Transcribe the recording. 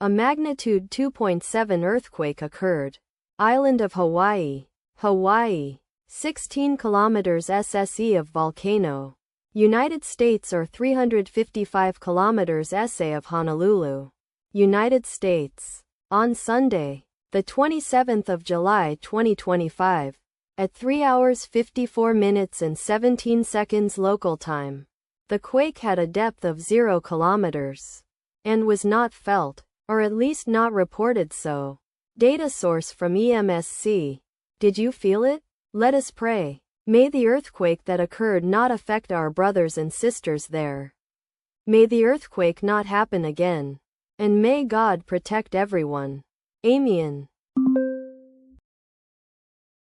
A magnitude 2.7 earthquake occurred. Island of Hawaii. Hawaii. 16 kilometers SSE of volcano. United States or 355 kilometers SA of Honolulu. United States. On Sunday, the 27th of July 2025, at 3 hours 54 minutes and 17 seconds local time, the quake had a depth of 0 kilometers and was not felt, or at least not reported so. Data source from EMSC. Did you feel it? Let us pray. May the earthquake that occurred not affect our brothers and sisters there. May the earthquake not happen again. And may God protect everyone. Amen.